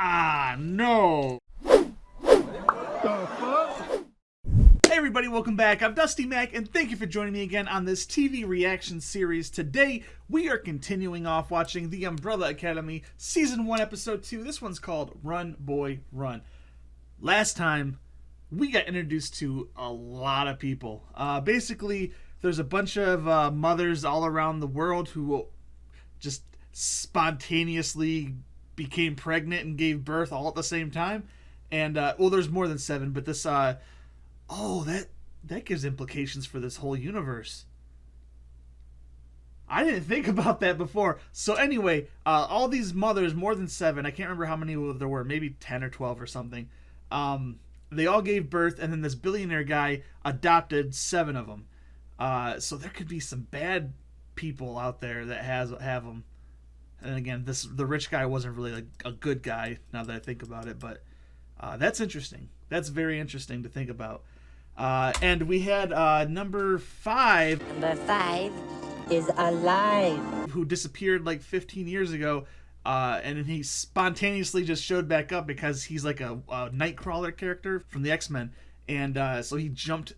Ah, no. Hey everybody, welcome back. I'm Dusty Mac, and thank you for joining me again on this TV reaction series. Today, we are continuing off watching The Umbrella Academy, Season 1, Episode 2. This one's called Run, Boy, Run. Last time, we got introduced to a lot of people. Basically, there's a bunch of mothers all around the world who just spontaneously became pregnant and gave birth all at the same time. And, well, there's more than 7, but this, oh, that gives implications for this whole universe. I didn't think about that before. So anyway, all these mothers, more than 7, I can't remember how many there were, maybe 10 or 12 or something. They all gave birth, and then this billionaire guy adopted 7 of them. So there could be some bad people out there that have them. And again, the rich guy wasn't really like a good guy, now that I think about it. But that's interesting. That's very interesting to think about. And we had number 5. Number 5 is alive. Who disappeared like 15 years ago. And then he spontaneously just showed back up because he's like a Nightcrawler character from the X-Men. And so he jumped,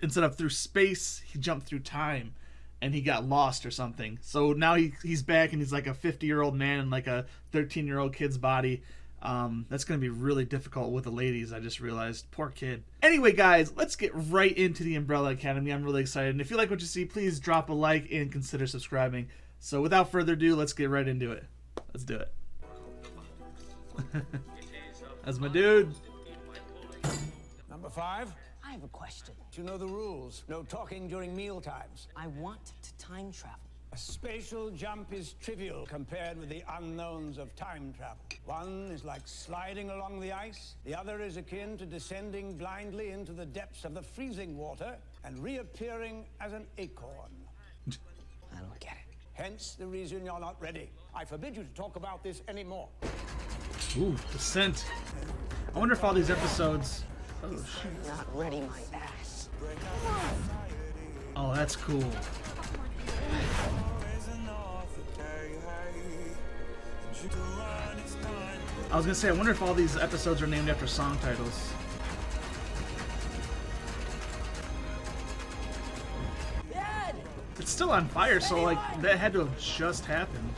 instead of through space, he jumped through time. And he got lost or something. So now he's back and he's like a 50-year-old man in like a 13-year-old kid's body. That's going to be really difficult with the ladies, I just realized. Poor kid. Anyway, guys, let's get right into the Umbrella Academy. I'm really excited. And if you like what you see, please drop a like and consider subscribing. So without further ado, let's get right into it. Let's do it. That's my dude. Number 5. I have a question. Do you know the rules? No talking during meal times. I want to time travel. A spatial jump is trivial compared with the unknowns of time travel. One is like sliding along the ice. The other is akin to descending blindly into the depths of the freezing water and reappearing as an acorn. I don't get it. Hence the reason you're not ready. I forbid you to talk about this anymore. Ooh, Descent. I wonder if all these episodes... Oh, shit. Not ready, my ass. Oh, that's cool. I was gonna say, I wonder if all these episodes are named after song titles. Dad! It's still on fire, so like that had to have just happened.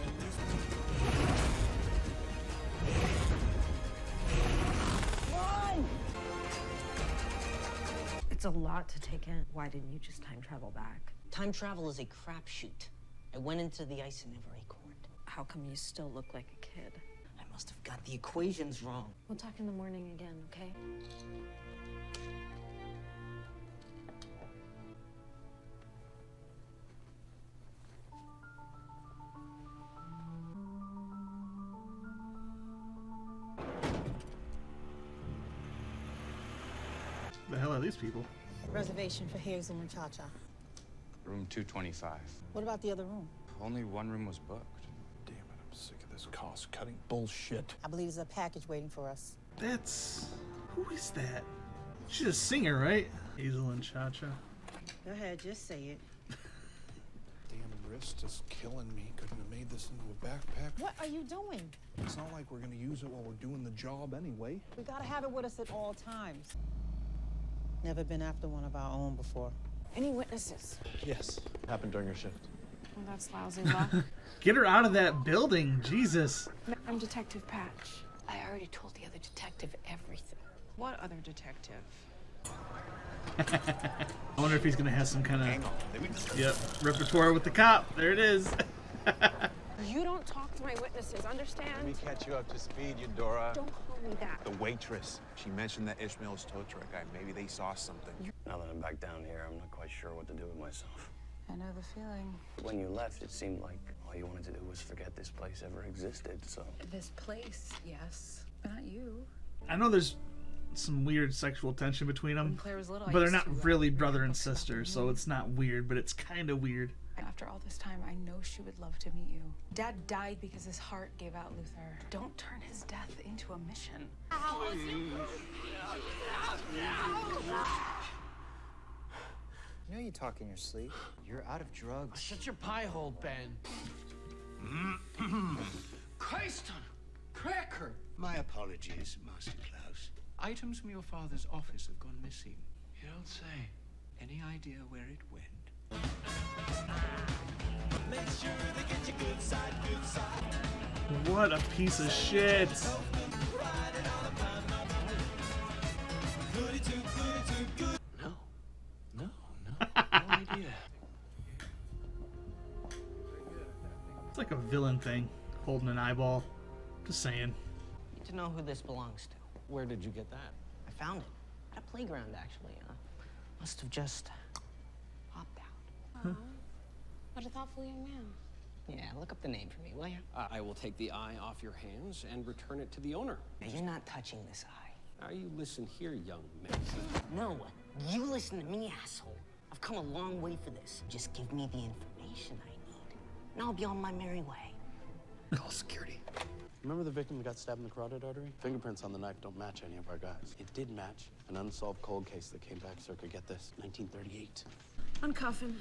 It's a lot to take in. Why didn't you just time travel back? Time travel is a crapshoot. I went into the ice and never acorned. How come you still look like a kid? I must have got the equations wrong. We'll talk in the morning again, okay? The hell are these people? Reservation for Hazel and Cha-Cha. Room 225. What about the other room? Only one room was booked. Damn it, I'm sick of this cost-cutting bullshit. I believe there's a package waiting for us. Who is that? She's a singer, right? Hazel and Cha-Cha. Go ahead, just say it. Damn wrist is killing me. Couldn't have made this into a backpack. What are you doing? It's not like we're gonna use it while we're doing the job anyway. We gotta have it with us at all times. Never been after one of our own before. Any witnesses? Yes. Happened during your shift. Well, that's lousy luck. Get her out of that building, Jesus. I'm Detective Patch. I already told the other detective everything. What other detective? I wonder if he's gonna have some kind of repertoire with the cop. There it is. You don't talk to my witnesses, understand? Let me catch you up to speed, Eudora. Don't call me that. The waitress. She mentioned that Ishmael's tow truck guy. Maybe they saw something. Now that I'm back down here, I'm not quite sure what to do with myself. I know the feeling. When you left, it seemed like all you wanted to do was forget this place ever existed, so... This place, yes. But not you. I know there's some weird sexual tension between them, When Claire was little, but they're not really brother and sister, so it's not weird, but it's kind of weird. After all this time, I know she would love to meet you. Dad died because his heart gave out Luther. Don't turn his death into a mission. You know you talk in your sleep. You're out of drugs. Shut your pie hole, Ben. Christ! Cracker! My apologies, Master Klaus. Items from your father's office have gone missing. You don't say. Any idea where it went? Make sure they get you good side, good side. What a piece of shit. No. No idea. It's like a villain thing, holding an eyeball. Just saying. Need to know who this belongs to. Where did you get that? I found it at a playground, actually. Must have just popped out. What a thoughtful young man. Yeah, look up the name for me, will you? I will take the eye off your hands and return it to the owner. Now, you're not touching this eye. Now you listen here, young man. No, you listen to me, asshole. I've come a long way for this. Just give me the information I need, and I'll be on my merry way. Call security. Remember the victim who got stabbed in the carotid artery? Fingerprints on the knife don't match any of our guys. It did match an unsolved cold case that came back circa, get this, 1938. Uncuff him.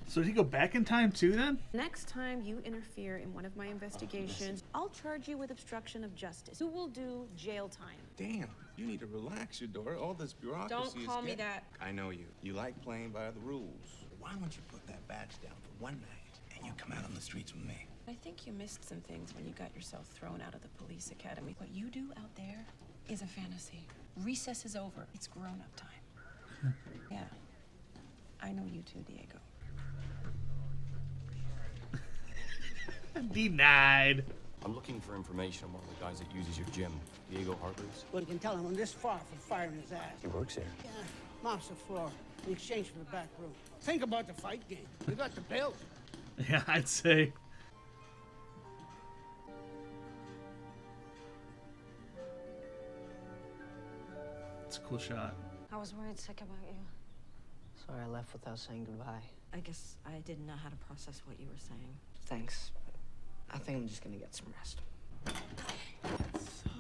So did he go back in time too then? Next time you interfere in one of my investigations, I'll charge you with obstruction of justice. You will do jail time. Damn, you need to relax, Eudora. All this bureaucracy Don't call me that. I know you. You like playing by the rules. Why don't you put that badge down for one night and you come out on the streets with me? I think you missed some things when you got yourself thrown out of the police academy. What you do out there is a fantasy. Recess is over. It's grown-up time. Yeah. I know you too, Diego. Denied. I'm looking for information on one of the guys that uses your gym, Diego Harper's. Well, you can tell him I'm this far from firing his ass. He works here. Yeah, mops the floor in exchange for the back room. Think about the fight game. We got the belt. Yeah, I'd say. It's a cool shot. I was worried sick about you. Sorry I left without saying goodbye. I guess I didn't know how to process what you were saying. Thanks. I think I'm just gonna get some rest. So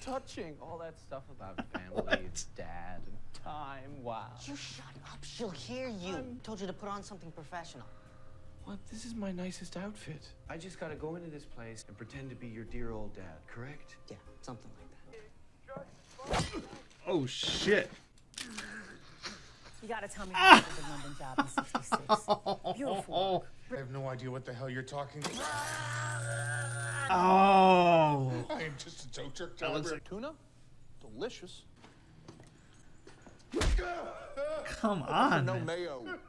touching. All that stuff about family, dad, and time. Wow. You shut up. She'll hear you. Told you to put on something professional. What? This is my nicest outfit. I just gotta go into this place and pretend to be your dear old dad, correct? Yeah, something like that. Oh shit. You gotta tell me how you did the London job in '66. Beautiful. I have no idea what the hell you're talking about. Oh. I am just a tow truck That looks driver. like- Tuna? Delicious. Come on. No man. mayo.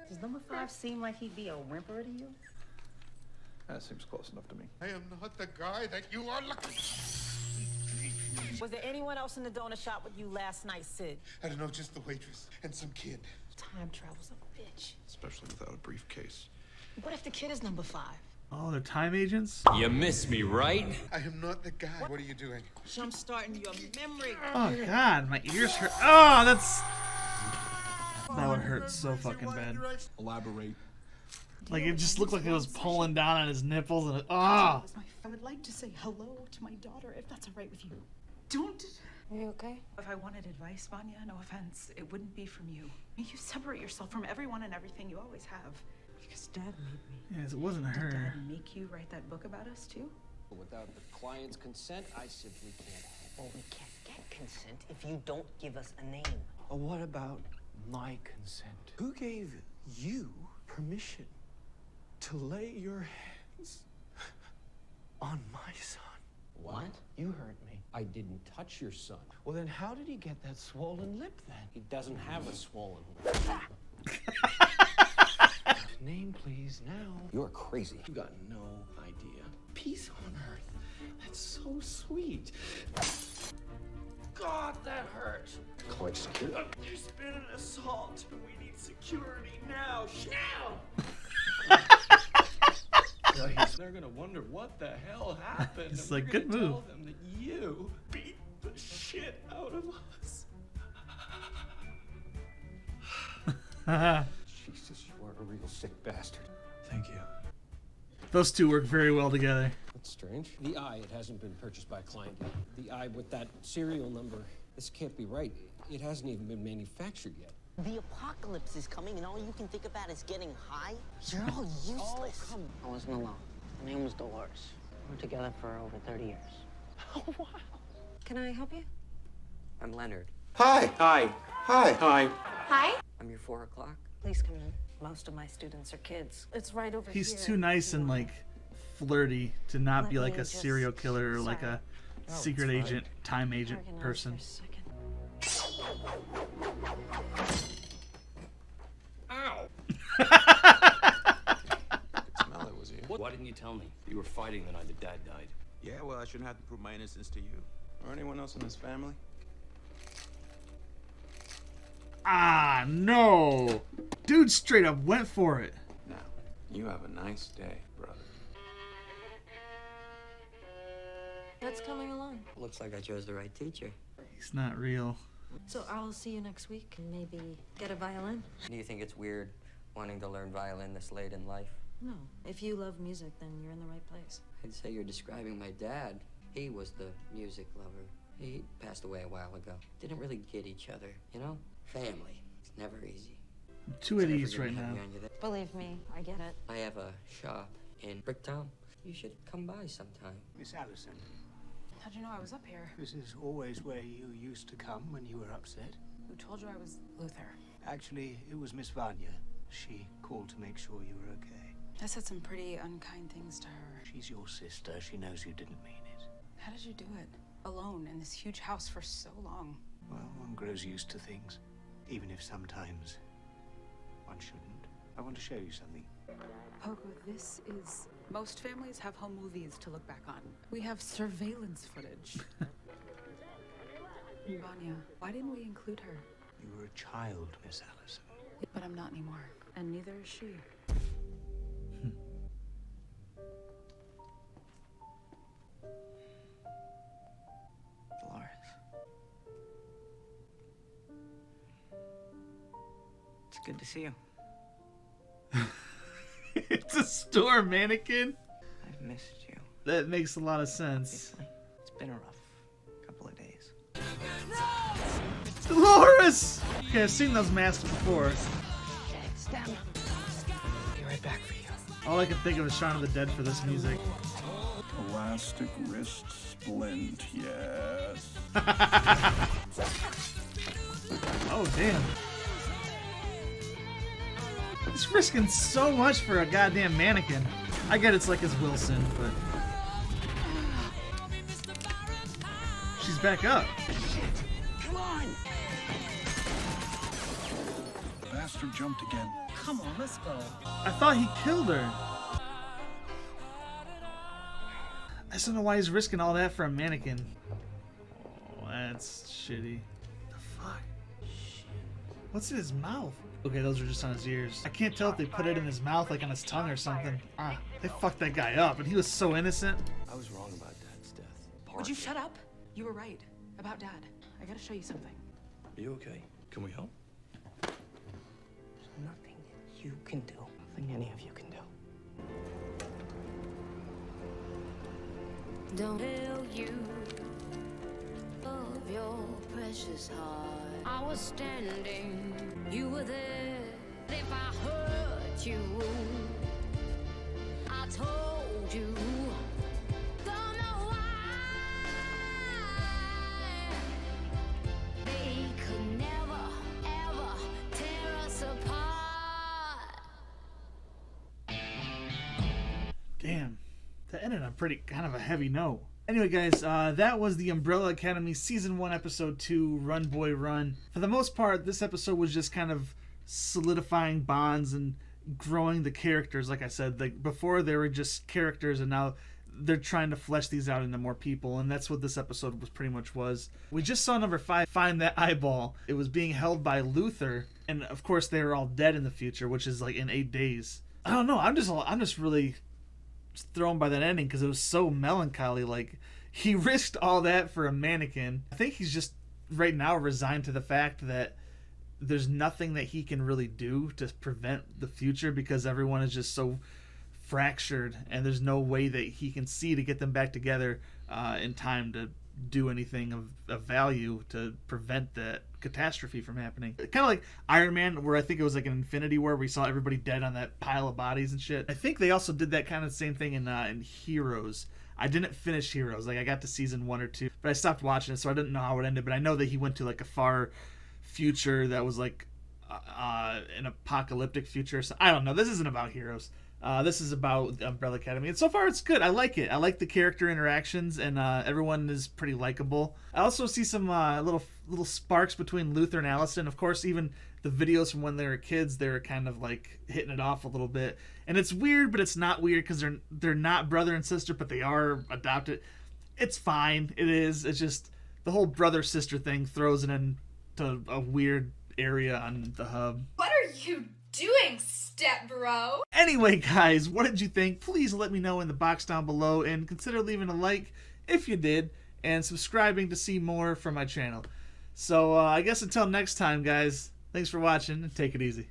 Does number 5 seem like he'd be a whimper to you? That seems close enough to me. I am not the guy that you are looking for. Was there anyone else in the donut shop with you last night, Sid? I don't know, just the waitress and some kid. Time travel's a bitch. Especially without a briefcase. What if the kid is number 5? Oh, they're time agents? You miss me, right? I am not the guy. What are you doing? Jump starting your memory. Oh god, my ears hurt. Oh, that's... That would hurt so fucking bad. Elaborate. Like, it just looked like it was pulling down on his nipples and... Ah! I would like to say hello to my daughter, if that's all right with you. Don't. Are you okay? If I wanted advice, Vanya, no offense, it wouldn't be from you. You separate yourself from everyone and everything. You always have. Because Dad made me. Yes, it wasn't Did her. Dad make you write that book about us, too? Without the client's consent, I simply can't. Well, we can't get consent if you don't give us a name. What about my consent? Who gave you permission to lay your hands on my son? What? You heard me. I didn't touch your son. Well, then how did he get that swollen lip then? He doesn't have a swollen lip. Name, please, now. You're crazy. You got no idea. Peace on earth. That's so sweet. God, that hurts. Call it security. There's been an assault. We need security now. They're gonna wonder what the hell happened. It's and like, we're good gonna move. Tell them that you beat the shit out of us. Jesus, you are a real sick bastard. Thank you. Those two work very well together. That's strange. The eye, it hasn't been purchased by a client yet. The eye with that serial number, this can't be right. It hasn't even been manufactured yet. The apocalypse is coming, and all you can think about is getting high? You're all useless. Oh, come I wasn't alone. Her name was Dolores. We're together for over 30 years. Oh, wow. Can I help you? I'm Leonard. Hi. Hi. Hi. Hi. Hi. I'm your 4 o'clock. Please come in. Most of my students are kids. It's right over He's here. too nice and like flirty to not be Let like me a just- serial killer or like a No, secret it's fine. agent, time agent Organize person. for a second. Ow! Smell it was here. Why didn't you tell me? You were fighting the night that Dad died. Yeah, well, I shouldn't have to prove my innocence to you. Or anyone else in this family. Ah, no! Dude straight up went for it. Now, you have a nice day, brother. That's coming along. Looks like I chose the right teacher. He's not real. So I'll see you next week and maybe get a violin? Do you think it's weird wanting to learn violin this late in life? No. If you love music, then you're in the right place. I'd say you're describing my dad. He was the music lover. He passed away a while ago. Didn't really get each other, you know? Family. It's never easy. I'm too at ease right now. Believe me, I get it. I have a shop in Bricktown. You should come by sometime. Miss Allison, How'd you know I was up here? this is always where you used to come when you were upset. Who told you I was Luther? Actually, it was Miss Vanya. She called to make sure you were okay. I said some pretty unkind things to her. She's your sister. She knows you didn't mean it. How did you do it? Alone in this huge house for so long. Well, one grows used to things, even if sometimes one shouldn't. I want to show you something. Pogo, this is... Most families have home movies to look back on. We have surveillance footage. Vanya, why didn't we include her? You were a child, Miss Allison. But I'm not anymore. And neither is she. Dolores. It's good to see you. It's a store mannequin? I've missed you. That makes a lot of sense. It's been a rough couple of days. Dolores! Okay, I've seen those masks before. Stab. Be right back for you. All I can think of is Shaun of the Dead for this music. Elastic wrist splint, yes. Oh, damn. He's risking so much for a goddamn mannequin. I get it's like his Wilson, but... She's back up. Come on! The bastard jumped again. Come on, let's go. I thought he killed her. I just don't know why he's risking all that for a mannequin. Oh, that's shitty. The fuck? What's in his mouth? Okay, those are just on his ears. I can't tell if they put it in his mouth, like on his tongue or something. Ah, they fucked that guy up, and he was so innocent. I was wrong about Dad's death. Would you shut up? You were right. About Dad. I gotta show you something. Are you okay? Can we help? There's nothing you can do. Nothing any of you can do. Don't tell you of your precious heart. I was standing, you were there. If I hurt you, I told you. Don't know why they could never, ever tear us apart. Damn, that ended on pretty kind of a heavy note. Anyway, guys, that was the Umbrella Academy Season 1, Episode 2, Run Boy Run. For the most part, this episode was just kind of solidifying bonds and growing the characters. Like I said, like before they were just characters, and now they're trying to flesh these out into more people, and that's what this episode was pretty much was. We just saw number 5 find that eyeball. It was being held by Luther, and of course they were all dead in the future, which is like in 8 days. I don't know. I'm just really thrown by that ending because it was so melancholy. Like, he risked all that for a mannequin. I think he's just right now resigned to the fact that there's nothing that he can really do to prevent the future because everyone is just so fractured, and there's no way that he can see to get them back together in time to do anything of value to prevent that catastrophe from happening. Kind of like Iron Man, where I think it was like an Infinity War, where we saw everybody dead on that pile of bodies and shit. I think they also did that kind of same thing in Heroes. I didn't finish Heroes. Like, I got to season 1 or 2, but I stopped watching it, so I didn't know how it ended. But I know that he went to like a far future that was like an apocalyptic future. So I don't know. This isn't about Heroes. This is about Umbrella Academy, and so far it's good. I like it. I like the character interactions, and everyone is pretty likable. I also see some little sparks between Luther and Allison. Of course, even the videos from when they were kids, they were kind of like hitting it off a little bit. And it's weird, but it's not weird because they're not brother and sister, but they are adopted. It's fine. It is. It's just the whole brother sister thing throws it into a weird area on the hub. What are you doing, step bro? Anyway, guys, what did you think? Please let me know in the box down below, and consider leaving a like if you did, and subscribing to see more from my channel. So I guess until next time, guys, thanks for watching, and take it easy.